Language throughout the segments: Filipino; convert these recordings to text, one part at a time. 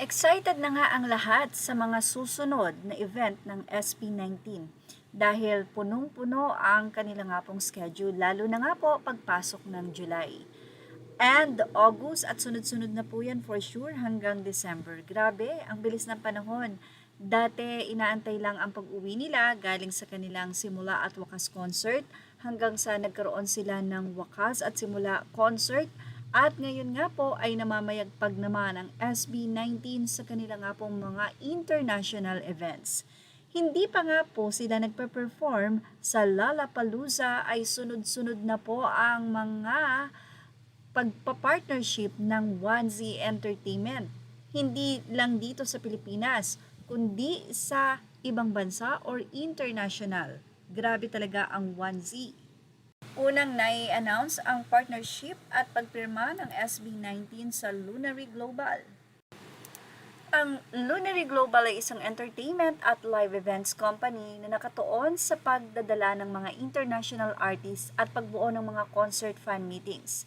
Excited na nga ang lahat sa mga susunod na event ng SB19 dahil punong-puno ang kanila nga pong schedule, lalo na nga po pagpasok ng July. And August at sunod-sunod na po yan for sure hanggang December. Grabe, ang bilis ng panahon. Dati inaantay lang ang pag-uwi nila galing sa kanilang simula at wakas concert hanggang sa nagkaroon sila ng wakas at simula concert. At ngayon nga po ay namamayagpag naman ang SB19 sa kanila nga pong mga international events. Hindi pa nga po sila nagpe-perform sa Lollapalooza ay sunod-sunod na po ang mga pagpa-partnership ng 1Z Entertainment. Hindi lang dito sa Pilipinas, kundi sa ibang bansa or international. Grabe talaga ang 1Z. Unang nai-announce ang partnership at pagpirma ng SB19 sa Lunary Global. Ang Lunary Global ay isang entertainment at live events company na nakatuon sa pagdadala ng mga international artists at pagbuo ng mga concert fan meetings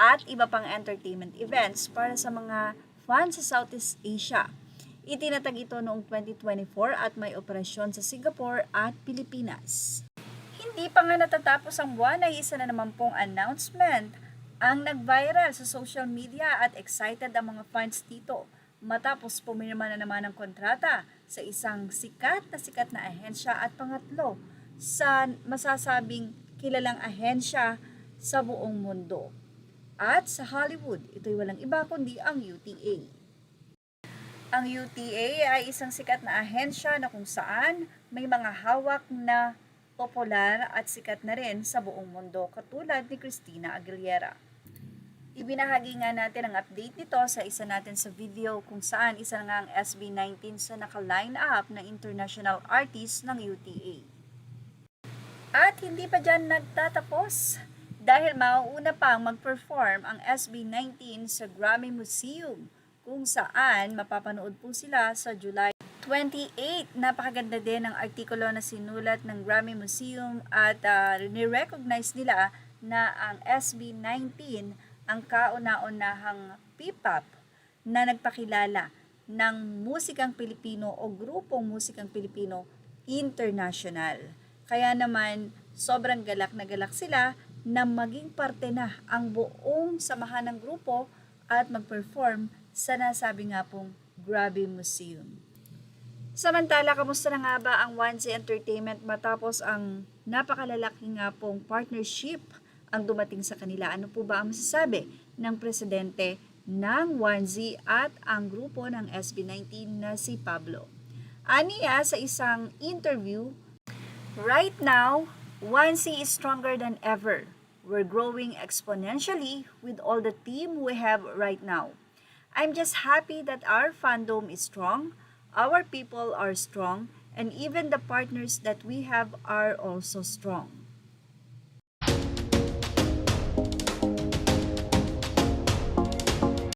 at iba pang entertainment events para sa mga fans sa Southeast Asia. Itinatag ito noong 2024 at may operasyon sa Singapore at Pilipinas. Hindi pa nga natatapos ang buwan ay isa na naman pong announcement ang nag-viral sa social media at excited ang mga fans dito matapos pumirma na naman ng kontrata sa isang sikat na ahensya at pangatlo sa masasabing kilalang ahensya sa buong mundo. At sa Hollywood, ito'y walang iba kundi ang UTA. Ang UTA ay isang sikat na ahensya na kung saan may mga hawak na popular at sikat na rin sa buong mundo katulad ni Christina Aguilera. Ibinahagi nga natin ang update nito sa isa natin sa video kung saan isa nga ang SB19 sa naka-line up na international artist ng UTA. At hindi pa dyan nagtatapos dahil mauuna pang mag-perform ang SB19 sa Grammy Museum kung saan mapapanood po sila sa July 28. Napakaganda din ang artikulo na sinulat ng Grammy Museum at ni-recognize nila na ang SB19 ang kauna-unahang P-pop na nagpakilala ng musikang Pilipino o grupong musikang Pilipino international. Kaya naman sobrang galak na galak sila na maging parte na ang buong samahan ng grupo at mag-perform sa nasabi nga pong Grammy Museum. Samantala, kamusta na nga ba ang 1Z Entertainment matapos ang napakalalaki nga pong partnership ang dumating sa kanila? Ano po ba ang masasabi ng presidente ng 1Z at ang grupo ng SB19 na si Pablo? Aniya sa isang interview, right now, 1Z is stronger than ever. We're growing exponentially with all the team we have right now. I'm just happy that our fandom is strong. Our people are strong, and even the partners that we have are also strong.